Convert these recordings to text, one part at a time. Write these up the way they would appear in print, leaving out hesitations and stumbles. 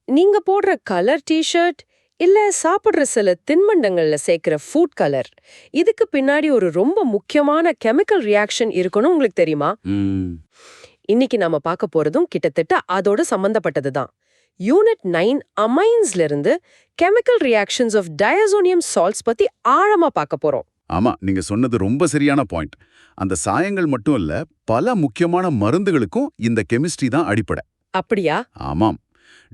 நீங்க போடுற colour T shirt இல்ல சாப்பிடுற சில தின்பண்டங்கள்ல சேர்க்கிற ஃபுட் கலர் இதுக்கு பின்னாடி ஒரு ரொம்ப முக்கியமான கெமிக்கல் ரியாக்ஷன் இருக்குன்னு உங்களுக்கு தெரியுமா? ம், இன்னைக்கு நாம பார்க்க போறதும் கிட்டத்தட்ட அதோட சம்பந்தப்பட்டது தான். யூனிட் 9 அமைன்ஸ்ல இருந்து chemical reactions of diazonium salts பத்தி ஆழமா பார்க்க போறோம். ஆமா, நீங்க சொன்னது ரொம்ப சரியான பாயிண்ட். அந்த சாயங்கள் மட்டும் இல்ல, பல முக்கியமான மருந்துகளுக்கும் இந்த கெமிஸ்ட்ரி தான் அடிப்படை. அப்படியா? ஆமாம்.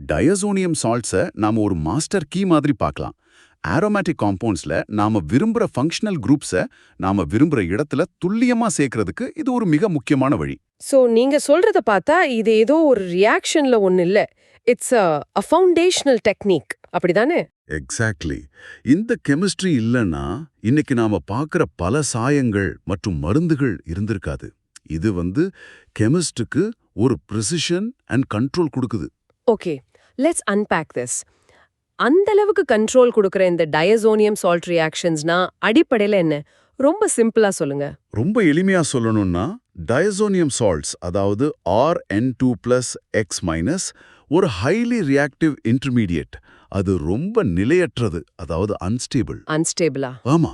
டயசோனியம் சால்ட்ஸை நாம ஒரு மாஸ்டர் கீ மாதிரி பார்க்கலாம். ஆரோமேட்டிக் காம்பவுண்ட்ஸ்ல நாம விரும்புற ஃபங்க்ஷனல் குரூப்ஸை நாம விரும்புற இடத்துல துல்லியமா சேர்க்கறதுக்கு இது ஒரு மிக முக்கியமான வழி. சோ நீங்க சொல்றத பார்த்தா இது ஏதோ ஒரு ரியாக்ஷன்ல ஒன்னு இல்ல. It's a foundational technique. அப்படிதானே? எக்ஸாக்ட்லி. இந்த கெமிஸ்ட்ரி இல்லைன்னா இன்னைக்கு நாம பார்க்குற பல சாயங்கள் மற்றும் மருந்துகள் இருந்திருக்காது. இது கெமிஸ்டுக்கு ஒரு ப்ரிசிஷன் அண்ட் கண்ட்ரோல் கொடுக்குது. Okay, let's unpack this. அந்த அளவுக்கு கண்ட்ரோல் கொடுக்கற இந்த டயசோனியம் சால்ட் ரியாக்ஷன்ஸ்னா அடிப்படையில என்ன? ரொம்ப சிம்பிளா சொல்லுங்க. ரொம்ப எளிமையா சொல்லணும்னா டயசோனியம் சால்ட்ஸ், அதாவது Rn2+X- ஒரு ஹைலி ரியாக்டிவ் இன்டர்மீடியேட். அது ரொம்ப நிலையற்றது, அதாவது அன்ஸ்டேபிள். அன்ஸ்டேபிளா? ஆமா.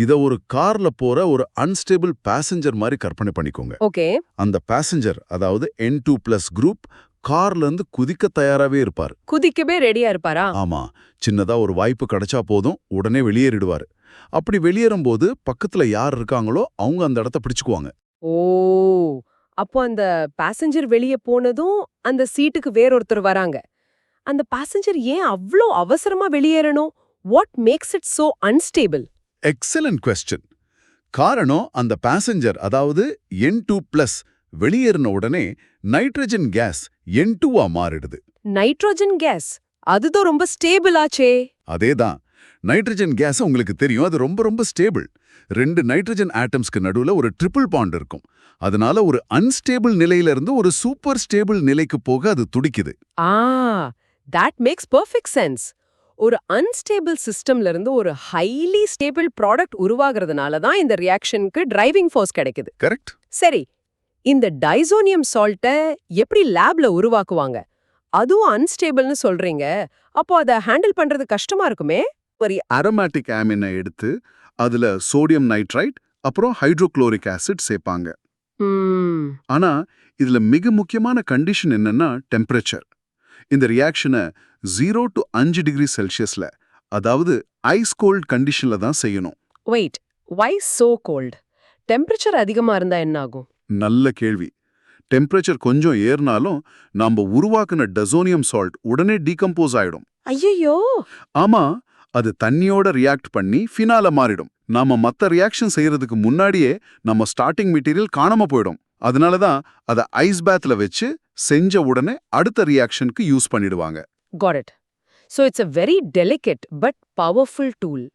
இத ஒரு கார்ல போற ஒரு அன்ஸ்டேபிள் பேசஞ்சர் மாதிரி கற்பனை பண்ணிக்கோங்க. ஓகே. அந்த பேசஞ்சர், அதாவது N2+ குரூப், கார்ல இருந்து குதிக்க தயாராவே இருப்பார். குதிக்கவே ரெடியா இருப்பாரா? ஆமா. சின்னதா ஒரு வாய்ப்பு கிடைச்சா போதும், உடனே வெளியேறிடுவாரு. அப்படி வெளியேறும்போது பக்கத்துல யார் இருக்காங்களோ அவங்க அந்த இடத்த பிடிச்சுக்குவாங்க. ஓ, அப்போ அந்த பாசஞ்சர் வெளியே போனதும் அந்த சீட்டுக்கு வேறொருத்தர் வராங்க. அந்த பாசஞ்சர் ஏன் அவ்ளோ அவசரமா வெளியேறணும்? What makes it so unstable? Excellent question. காரணம், அந்த பேசஞ்சர், அதாவது N2+ வெளியேறின உடனே நைட்ரஜன் கேஸ் N2-ஆ மாறிடுது. நைட்ரோஜன் கேஸ் அதுதான் ரொம்ப ஸ்டேபிள் ஆச்சே. அதேதான். நைட்ரஜன் கேஸ் உங்களுக்கு தெரியும், அது ரொம்ப ரொம்ப ஸ்டேபிள். 2 நைட்ரஜன் ஆட்டம்ஸ்க்கு நடுவுல ஒரு ட்ரிபிள் பாண்ட் இருக்கும். அதனால ஒரு அன்ஸ்டேபிள் நிலையிலிருந்து ஒரு சூப்பர் ஸ்டேபிள் நிலைக்கு போக அது துடிக்குது. ஆ, தட் மேக்ஸ் பெர்ஃபெக்ட் சென்ஸ். ஒரு அன்ஸ்டேபிள் சிஸ்டம்ல இருந்து ஒரு ஹைலி ஸ்டேபிள் ப்ராடக்ட் உருவாகிறதுனால தான் இந்த ரியாக்ஷனுக்கு டிரைவிங் ஃபோர்ஸ் கிடைக்குது. கரெக்ட். சரி, இந்த டைசோனியம் சால்ட்டை எப்படி லேப்ல உருவாக்குவாங்க? அதுவும் அன்ஸ்டேபிள்னு சொல்றீங்க. அப்போ அதை ஹேண்டில் பண்றது கஷ்டமா இருக்குமே? ஒரு அரோமேட்டிக் ஆமினை எடுத்து அதுல சோடியம் நைட்ரைட் அப்புறம் ஹைட்ரோகுளோரிக் ஆசிட் சேர்ப்பாங்க. ம், ஆனா இதுல மிக முக்கியமான கண்டிஷன் என்னன்னா டெம்பரேச்சர். இந்த ரியாக்ஷனை 0 to 5 டிகிரி செல்சியஸ்ல, அதாவது ஐஸ் கோல்ட் கண்டிஷன்ல தான் செய்யணும். Wait, why so cold? Temperature அதிகமா இருந்தா என்ன ஆகும்? நல்ல கேள்வி. டெம்பரேச்சர் கொஞ்சம் ஏறினாலும் நாம உருவாக்குன டசோனியம் சால்ட் உடனே டீகம்போஸ் ஆயிடும். ஐயோ. ஆமா, அது தண்ணியோட ரியாக்ட் பண்ணி ஃபினால மாறிடும். நாம மத்த ரியாக்ஷன் செய்யறதுக்கு முன்னாடியே நம்ம ஸ்டார்டிங் மெட்டீரியல் காணாம போயிடும். அதனால தான் அதை ஐஸ் பேத்ல வச்சு செஞ்ச உடனே அடுத்த ரியாக்ஷனுக்கு யூஸ் பண்ணிடுவாங்க. Got it. So it's a very delicate but powerful tool.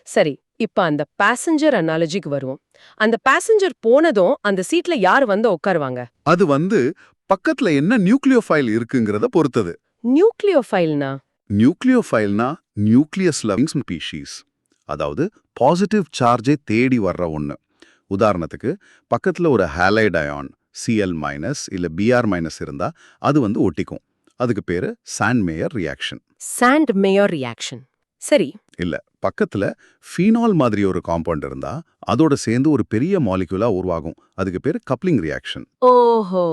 சரி, இப்ப அந்த பேசஞ்சர் அனாலஜிக்கு வருவோம். அந்த பேசஞ்சர் போனதும் அந்த சீட்ல யார் வந்து உட்காருவாங்க? அது பக்கத்துல என்ன நியூக்ளியோஃபைல் இருக்குங்கிறத பொறுத்தது. நியூக்ளியோஃபைல்னா? நியூக்ளியோஃபைல்னா நியூக்ளியஸ் லவிங் ஸ்பீஷீஸ், அதாவது பாசிட்டிவ் சார்ஜை தேடி வர்ற ஒண்ணு. உதாரணத்துக்கு, பக்கத்துல ஒரு ஹாலைட் அயான் Cl- இல்ல Br- இருந்தா அது ஒட்டிக்கும். அதுக்கு பேரு Sandmeyer reaction. Sandmeyer reaction. சரி. இல்ல, பக்கத்துல ஃபீனால் மாதிரி ஒரு காம்பவுண்ட் இருந்தா அதோட சேர்ந்து ஒரு பெரிய மாலிகுலா உருவாகும். அதுக்கு பேரு கப்ளிங் ரியாக்ஷன். ஓஹோ.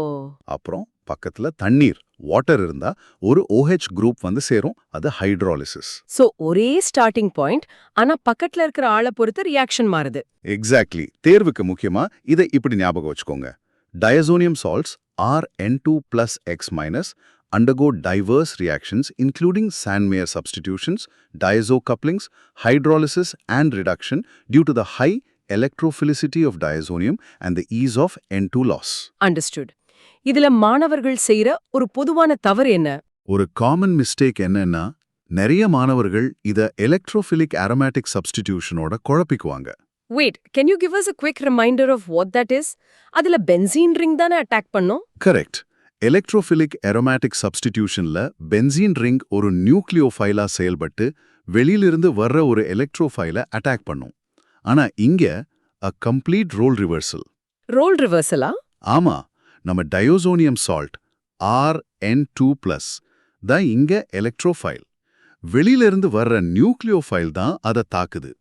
அப்புறம் பக்கத்துல தண்ணீர், வாட்டர் இருந்தா ஒரு OH குரூப் சேரும். அது ஹைட்ராலிசிஸ். சோ ஒரே ஸ்டார்டிங் பாயிண்ட், ஆனா பக்கத்துல இருக்கிற ஆளை பொறுத்து ரியாக்ஷன் மாறுது. எக்ஸாக்ட்லி. தேர்வுக்கு முக்கியமா இதை இப்படி ஞாபகம் வச்சுக்கோங்க. Diazonium salts Rn2+X- undergo diverse reactions including Sandmeyer substitutions, diazo couplings, hydrolysis and reduction due to the high electrophilicity of diazonium and the ease of N2 loss. Understood. இதுல மாணவர்கள் செய்யற ஒரு பொதுவான தவறு என்ன? ஒரு காமன் மிஸ்டேக் என்னன்னா, நிறைய மாணவர்கள் இத electrophilic aromatic substitutionோட குழப்பிக்குவாங்க. Wait, can you give us a quick reminder of what that is? அதுல பென்சீன் ரிங் தானே அட்டாக் பண்ணும்? கரெக்ட். எலக்ட்ரோஃபிலிக் aromatic substitutionல பென்சீன் ரிங் ஒரு நியூக்ளியோஃபைலா செயல்பட்டு வெளியிலிருந்து வர்ற ஒரு எலக்ட்ரோஃபைலை அட்டாக் பண்ணும். ஆனா இங்க a complete role reversal. Role ரிவர்சலா? ஆமா, நம்ம டயோசோனியம் சால்ட் Rn2+, தான் இங்க எலக்ட்ரோஃபைல். வெளியிலிருந்து வர்ற நியூக்ளியோஃபைல் தான் அதை தாக்குது.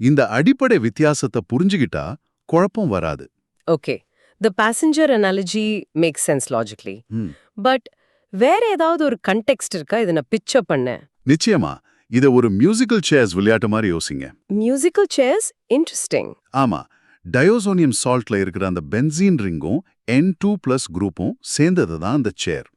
இந்த அடிப்படை வித்தியாசத்தை புரிஞ்சுகிட்டா குழப்பம் வராது. ஓகே, த passenger analogy makes sense logically. ம். பட் வேற ஏதாவது ஒரு கண்டெக்ஸ்ட் இருக்கா இதை நான் பிக்சர் பண்ண? நிச்சயமா, இத ஒரு மியூசிக்கல் சேர்ஸ் விளையாட்டு மாதிரி யோசிங்க. Musical chairs, interesting. ஆமா, டயோசோனியம் சால்ட்ல இருக்கிற அந்த பென்சீன் ரிங்கும் N2+ குரூப்பும் சேர்ந்தது தான் அந்த சேர்.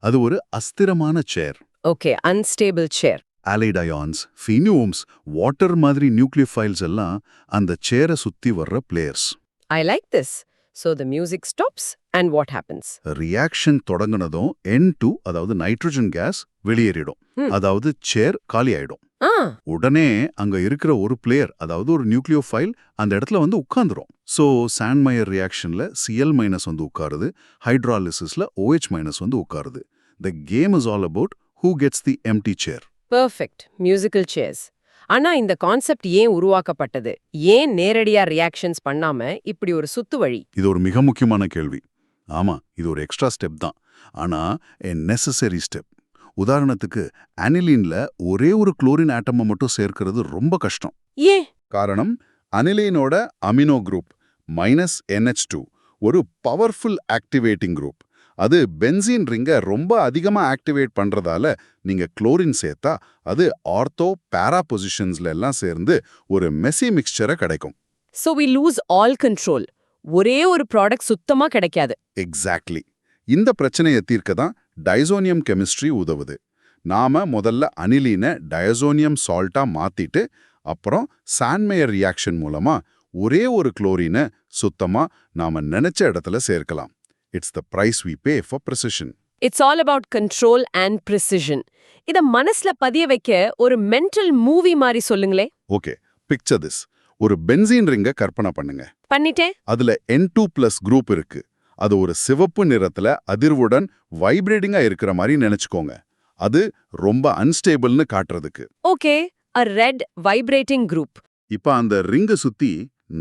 அது ஒரு அஸ்திரமான chair. Okay, unstable chair. Halide ions, ஃபீனியூம்ஸ், வாட்டர் மாதிரி நியூக்ளியோஃபைல்ஸ் எல்லாம் அந்த சேரை சுத்தி வர்ற players. I like this. So the music stops and what happens? Reaction தொடங்குனதும் N2, அதாவது நைட்ரஜன் கேஸ் வெளியேறிடும். அதாவது சேர் காலி ஆயிடும். ஆ, உடனே அங்க இருக்கிற ஒரு பிளேயர், அதாவது ஒரு நியூக்ளியோஃபைல் அந்த இடத்துல வந்து உட்கார்ந்துரும். ஸோ சாண்ட்மயர் ரியாக்ஷன்ல Cl- வந்து உட்காருது, ஹைட்ராலிசிஸ்ல OH- வந்து உட்காருது. The game is all about who gets the empty chair. Perfect. Musical chairs. ஆனா இந்த கான்செப்ட் ஏன் உருவாக்கப்பட்டது? ஏன் நேரடியா ரியாக்ஷன்ஸ் பண்ணாம இப்படி ஒரு சுத்து வழி? இது ஒரு மிக முக்கியமான கேள்வி. ஆமா, இது ஒரு எக்ஸ்ட்ரா ஸ்டெப் தான். ஆனா a necessary ஸ்டெப். உதாரணத்துக்கு அனிலீன்ல ஒரே ஒரு குளோரின் ஆட்டமை மட்டும் சேர்க்கிறது ரொம்ப கஷ்டம். ஏன்? காரணம், அனிலீனோட அமினோ குரூப் -NH2 ஒரு பவர்ஃபுல் ஆக்டிவேட்டிங் குரூப். அது பென்சீன் ரிங்கை ரொம்ப அதிகமா ஆக்டிவேட் பண்றதால நீங்க குளோரின் சேர்த்தா அது ஆர்த்தோ பேரா பொசிஷன்ஸ்ல எல்லாம் சேர்ந்து ஒரு மெஸ்ஸி மிக்சரை கிடைக்கும். So we lose all control. ஒரே ஒரு ப்ராடக்ட் சுத்தமா கிடைக்காது. எக்ஸாக்ட்லி. இந்த பிரச்சனையை தீர்க்க தான் டைசோனியம் கெமிஸ்ட்ரி உதவுது. நாம முதல்ல அனிலீனை டயசோனியம் சால்ட்டா மாத்திட்டு அப்புறம் சாண்ட்மேயர் ரியாக்ஷன் மூலமா ஒரே ஒரு குளோரினை சுத்தமா நாம நினைச்ச இடத்துல சேர்க்கலாம். It's the price we pay for precision. It's all about control and precision. இத மனசுல பதிய வைக்க ஒரு மென்டல் மூவி மாதிரி சொல்லுங்களே. Okay, picture this. ஒரு பென்சீன் ரிங்கை கற்பனை பண்ணுங்க. பண்ணிட்டேன். அதுல N2+ குரூப் இருக்கு. அது ஒரு சிவப்பு நிறத்துல அதிர்வுடன் வைப்ரேட்டிங்கா இருக்கிற மாதிரி நினைச்சுக்கோங்க. அது ரொம்ப அன்ஸ்டேபிள்னு காட்டுறதுக்கு. Okay, a red vibrating group. இப்ப அந்த ரிங்கை சுத்தி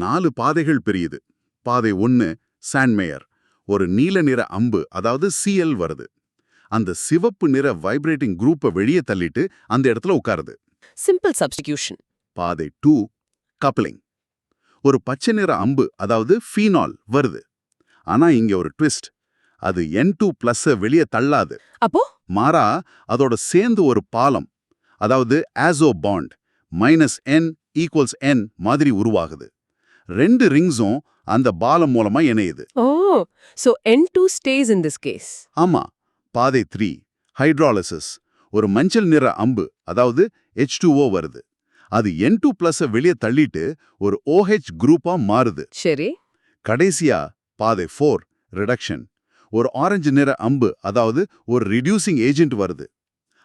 4 பாதைகள் பிரியுது. பாதை 1 சாண்ட்மேயர். ஒரு நீல நிற அம்பு, அதாவது Cl வருது. அந்த சிவப்பு நிற வைப்ரேட்டிங் குரூப்பை வெளியே தள்ளிட்டு அந்த இடத்துல உட்காருது. Simple substitution. பாதை 2 கப்ளிங். ஒரு பச்சை நிற அம்பு, அதாவது ஃபீனால் வருது. ஆனா இங்க ஒரு ட்விஸ்ட். அது N2+ வெளியே தள்ளாது. அப்போ மாறா அதோட சேர்ந்து ஒரு பாலம், அதாவது ஆசோ பாண்ட் -N = N மாதிரி உருவாகுது. 2 ரிங்ஸும் அந்த பாலம் மூலமா இணையுது. ஓ, so N2 stays in this case. ஆமா. பாதை 3 ஹைட்ராலிசிஸ். ஒரு மஞ்சள் நிற அம்பு, அதாவது H2O வருது. அது N2+ வெளியே தள்ளிட்டு ஒரு OH குரூப்பா மாறுது. சரி. கடைசியா பாதை 4 ரிடக்ஷன். ஒரு ஆரஞ்சு நிற அம்பு, அதாவது ஒரு ரிடியூசிங் ஏஜென்ட் வருது.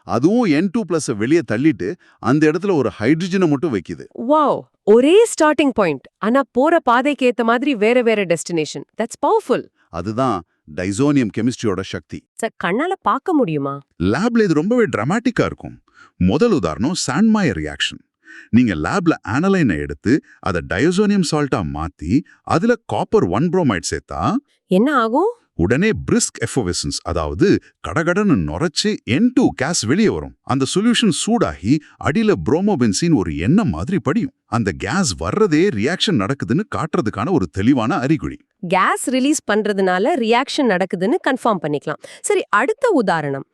அதுவும் N2+ வெளியே தள்ளிட்டு அந்த இடத்துல ஒரு ஹைட்ரஜனை மட்டும் வைக்குது. வாவ், ஒரே ஸ்டார்டிங் பாயிண்ட், ஆனா போற பாதைக்கு ஏத்த மாதிரி வேற வேற டெஸ்டினேஷன். That's powerful. அதுதான் டைசோனியம் கெமிஸ்ட்ரியோட சக்தி. சார், கண்ணால பார்க்க முடியுமா? லேப்ல இது ரொம்பவே டிராமாட்டிக்கா இருக்கும். முதல் உதாரணம் சாண்ட்மயர் ரியாக்ஷன். நீங்க லேப்ல ஆனலைனை எடுத்து அதை டயோசோனியம் சால்ட்டா மாத்தி அதுல காப்பர் 1 புரோமைட் சேர்த்தா என்ன ஆகும்? உடனே பிரிஸ்க் எஃபோவெசன்ஸ், அதாவது கடகடன்னு நுரைச்சு N2 கேஸ் வெளியே வரும். அந்த சொல்யூஷன் சூடாகி அடியில புரோமோபென்சீன் ஒரு எண்ணெய் மாதிரி படியும். அந்த கேஸ் வர்றதே ரியாக்ஷன் நடக்குதுன்னு காட்டுறதுக்கான ஒரு தெளிவான அறிகுறி. கேஸ் ரிலீஸ் பண்றதுனால ரியாக்ஷன் நடக்குதுன்னு கன்ஃபார்ம் பண்ணிக்கலாம். சரி, அடுத்த உதாரணம்.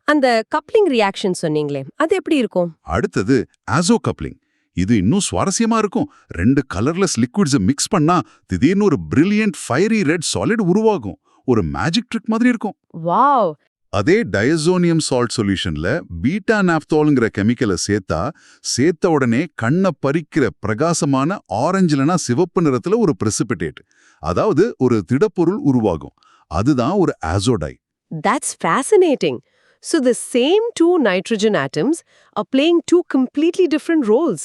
அந்த கப்ளிங் ரியாக்ஷன் சொன்னீங்களே, அது எப்படி இருக்கும்? அடுத்தது ஆசோ கப்ளிங். இது இன்னும் சுவாரஸ்யமா இருக்கும். 2 கலர்லெஸ் லிக்விட்ஸை மிக்ஸ் பண்ணா திடீர்னு ஒரு பிரில்லியன்ட் ஃபயரி ரெட் சாலிட் உருவாகும். ஒரு மேஜிக் ட்ரிக் மாதிரி இருக்கும். வாவ். அதே டயசோனியம் சால்ட் சொல்யூஷன்ல பீட்டா நாப்தோல்ங்கிற கெமிக்கலை சேர்த்த உடனே கண்ணை பறிக்கிற பிரகாசமான ஆரஞ்சுலனா சிவப்பு நிறத்துல ஒரு பிரசிபிடேட், அதாவது ஒரு திடப்பொருள் உருவாகும். அதுதான் ஒரு ஆசோடை. That's fascinating. So the same 2 nitrogen atoms are playing 2 completely different roles.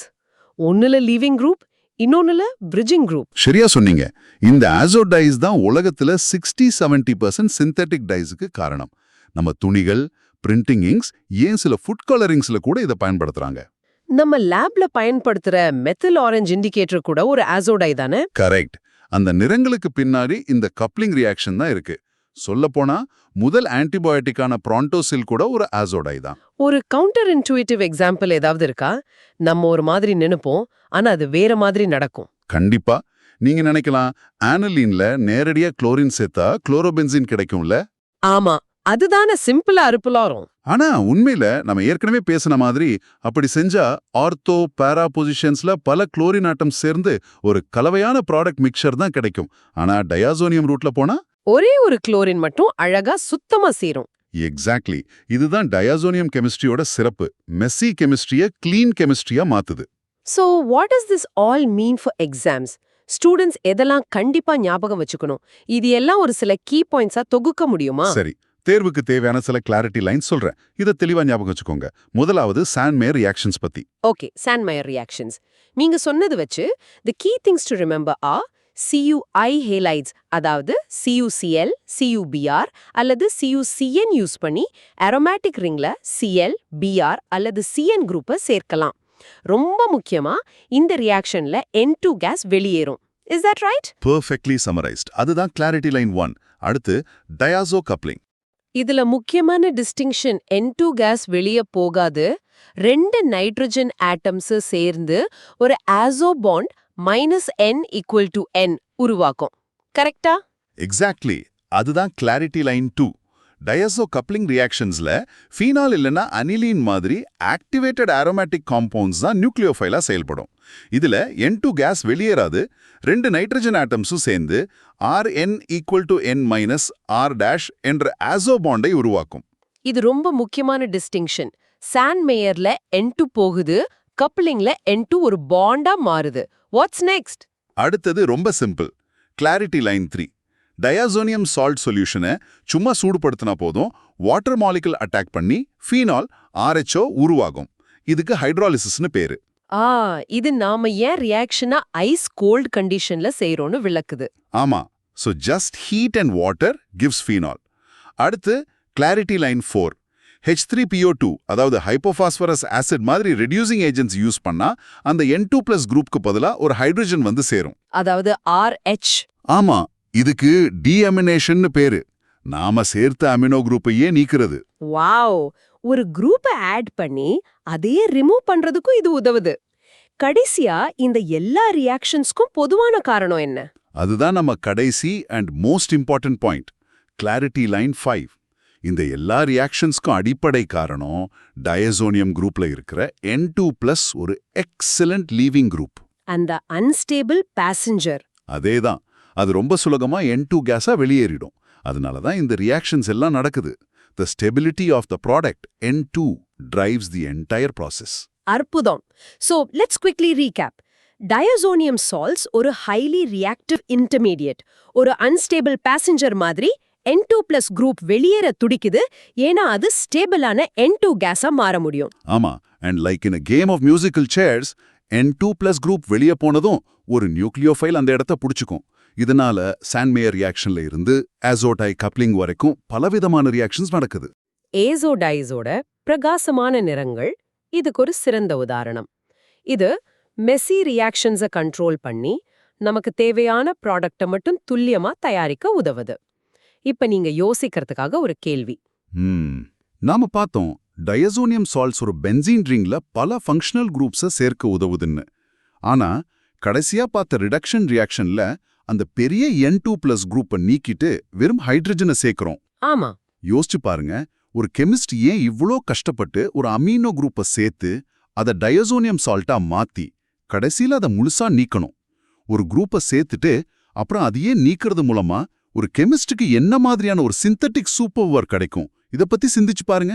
ஒன்னுல லீவிங் குரூப், இன்னொன்னுல பிரிட்ஜிங் குரூப். சரியா சொன்னீங்க. இந்த ஆசோடைஸ் தான் உலகத்துல 60-70% சிந்தெட்டிக் டைஸுக்கு காரணம். நம்ம துணிகள், பிரிண்டிங் இங்க்ஸ், ஏன் சில ஃபுட் கலரிங்ஸ்ல கூட இதை பயன்படுத்துறாங்க. நம்ம லேப்ல பயன்படுத்துற மெத்தில் ஆரஞ்சு இண்டிகேட்டர் கூட ஒரு ஆசோடை தானே? கரெக்ட். அந்த நிறங்களுக்கு பின்னாடி இந்த கப்ளிங் ரியாக்ஷன் தான் இருக்கு. சொல்லப்போனா முதல் ஆன்டிபயோட்டிக்கான ப்ரான்டோசில் கூட ஒரு ஆசோடை தான். ஒரு கவுண்டர் இன்ட்யூட்டிவ் எக்ஸாம்பிள் ஏதாவது இருக்கா? நம்ம ஒரு மாதிரி நினைப்போம், ஆனா அது வேற மாதிரி நடக்கும். கண்டிப்பா. நீங்க நினைக்கலாம், ஆனலின்ல நேரடியா குளோரின் சேர்த்தா குளோரோபென்சின் கிடைக்கும்ல. ஆமா, அதுதானே சிம்பிளா அறுப்புலாரும். ஆனா உண்மையில நம்ம ஏற்கனவே பேசின மாதிரி அப்படி செஞ்சா ஆர்த்தோ பாரா பொசிஷன்ஸ்ல பல குளோரின் ஆட்டம்ஸ் சேர்ந்து ஒரு கலவையான ப்ராடக்ட் மிக்சர் தான் கிடைக்கும். ஆனா டயாசோனியம் ரூட்ல போனா ஒரே ஒரு குளோரின் மட்டும் அழகா சுத்தமா சேரும். எக்ஸாக்ட்லி. இதுதான் டயாசோனியம் கெமிஸ்ட்ரியோட சிறப்பு. மெஸ்ஸி கெமிஸ்ட்ரியை கிளீன் கெமிஸ்ட்ரியா மாத்துது. So what does this all mean for exams? Students எதெல்லாம் கண்டிப்பா ஞாபகம் வச்சுக்கணும்? இது எல்லாம் ஒரு சில கீ பாயிண்ட்ஸா தொகுக்க முடியுமா? சரி, தேர்வுக்கு தேவையான சில கிளாரிட்டி லைன் சொல்றேன். இதை தெளிவா ஞாபகம் வச்சுக்கோங்க. முதலாவது சாண்ட்மேயர் ரியாக்ஷன்ஸ் பத்தி. Okay, Sandmeyer reactions. நீங்க சொன்னது வச்சு the key things to remember are CuI halides, அதாவது CuCl, CuBr அல்லது CuCN யூஸ் பண்ணி அரோமேட்டிக் ரிங்ல Cl, Br அல்லது CN குரூப்பை சேர்க்கலாம். ரொம்ப முக்கியமா இந்த ரியாக்ஷன்ல N2 கேஸ் வெளியேறும். Is that right? பெர்ஃபெக்ட்லி சமரைஸ்ட். அதுதான் கிளாரிட்டி லைன் 1. அடுத்து டயாசோ கப்ளிங். இதுல முக்கியமான டிஸ்டிங்ஷன் N2 கேஸ் வெளிய போகாது. 2 நைட்ரஜன் ஆட்டம்ஸ் சேர்ந்து ஒரு ஆசோ பாண்ட் -N = N உருவாக்கும். கரெக்டா? எக்ஸாக்ட்லி. அதுதான் கிளாரிட்டி லைன் 2. டயாசோ கப்ளிங் ரியாக்ஷன்ஸ்ல ஃபீனால் இல்லைன்னா அனிலீன் மாதிரி ஆக்டிவேட்டட் ஆரோமேட்டிக் காம்பவுண்ட்ஸ் தான் நியூக்ளியோஃபைலா செயல்படும். இதுல N2 கேஸ் வெளியேறாது. 2 நைட்ரஜன் ஆட்டம்ஸும் சேர்ந்து Rn = N-R' என்ற ஆசோ பாண்டை உருவாக்கும். இது ரொம்ப முக்கியமான டிஸ்டிங்ஷன். சாண்ட்மேயர்ல N2 போகுது, கப்ளிங்ல N2 ஒரு பாண்டா மாறுது. What's next? அடுத்தது ரொம்ப சிம்பிள். Clarity line 3. டயாசோனியம் சால்ட் சொல்யூஷனை சும்மா சூடுபடுத்தினா போதும், வாட்டர் மாலிகுல் அட்டாக் பண்ணி ஃபீனால் RHO உருவாகும். இதுக்கு ஹைட்ராலிசிஸ்னு பேரு. இது நாம ஏன் ரியாக்ஷனா ஐஸ் கோல்ட் கண்டிஷன்ல செய்றோம்னு விளக்குது. ஆமா. So just heat and water gives phenol. அடுத்து கிளாரிட்டி லைன் 4. H3PO2 அதாவது ஹைப்போபாஸ்பரஸ் ஆசிட் மாதிரி ரெடியூசிங் ஏஜென்ட்ஸ் யூஸ் பண்ணா அந்த N2+ குரூப்க்கு பதிலா ஒரு ஹைட்ரஜன் வந்து சேரும். அதாவது RH. ஆமா, இதுக்கு டீஅமினேஷன்னு பேரு. நாம சேர்த்த அமினோ குரூப்பையே நீக்கிறது. வாவ்! ஒரு குரூப்பை ஆட் பண்ணி அதையே ரிமூவ் பண்றதுக்கும் இது உதவுது. கடைசியா இந்த எல்லா ரியாக்ஷன்ஸ்க்கும் பொதுவான காரணம் என்ன? அதுதான் நம்ம கடைசி and most important point. Clarity line 5. இந்த எல்லா ரியாக்ஷன்ஸ்க்கும் அடிப்படை காரணம் டயசோனியம் குரூப்ல இருக்கிற N2+ ஒரு எக்ஸலண்ட் லீவிங் குரூப். அந்த அன்ஸ்டேபிள் பேசஞ்சர். அதேதான். அது ரொம்ப சுலகமா N2 கேஸா வெளியேறிடும். அதனால தான் இந்த ரியாக்ஷன்ஸ் எல்லாம் நடக்குது. The stability of the product N2 drives the entire process. அற்புதம். So let's quickly recap. Diazonium salts ஒரு highly reactive intermediate. ஒரு unstable passenger மாதிரி N2+ குரூப் வெளியேற துடிக்குது, ஏன்னா அது ஸ்டேபிளான N2 கேஸா மாற முடியும். ஆமா. And like in a game of musical chairs, N2+ group வெளியே போனதும் ஒரு நியூக்ளியோஃபைல் அந்த இடத்த புடிச்சுக்கும். இதனால சாண்ட்மேயர் ரியாக்ஷன்ல இருந்து ஆசோடை கப்ளிங் வரைக்கும் பலவிதமான ரியாக்ஷன்ஸ் நடக்குது. ஏசோடைஸோட பிரகாசமான நிறங்கள் இதுக்கு ஒரு சிறந்த உதாரணம். இது மெஸ்ஸி ரியாக்ஷன்ஸை கண்ட்ரோல் பண்ணி நமக்கு தேவையான ப்ராடக்ட்டை மட்டும் துல்லியமா தயாரிக்க உதவுது. இப்ப நீங்க யோசிக்கிறதுக்காக ஒரு கேள்வி. நாம பார்த்தோம் டயசோனியம் சால்ட்ஸ் ஒரு பென்சீன் ரிங்ல பல ஃபங்க்ஷனல் குரூப்ஸை சேர்க்க உதவுதுன்னு. ஆனா கடைசியா பார்த்த ரிடக்ஷன் ரியாக்ஷன்ல அந்த பெரிய N2+ குரூப்பை நீக்கிட்டு வெறும் ஹைட்ரஜனை சேர்க்கிறோம். ஆமா. யோசிச்சு பாருங்க, ஒரு கெமிஸ்ட் ஏன் இவ்ளோ கஷ்டப்பட்டு ஒரு அமீனோ குரூப்பை சேர்த்து அதை டயசோனியம் சால்ட்டா மாத்தி கடைசியில அதை முழுசா நீக்கணும். ஒரு குரூப்பை சேர்த்துட்டு அப்புறம் அதையே நீக்கிறது மூலமா ஒரு கெமிஸ்டுக்கு என்ன மாதிரியான ஒரு சிந்தட்டிக் சூப்பர் பவர் கிடைக்கும்? இத பத்தி சிந்திச்சு பாருங்க.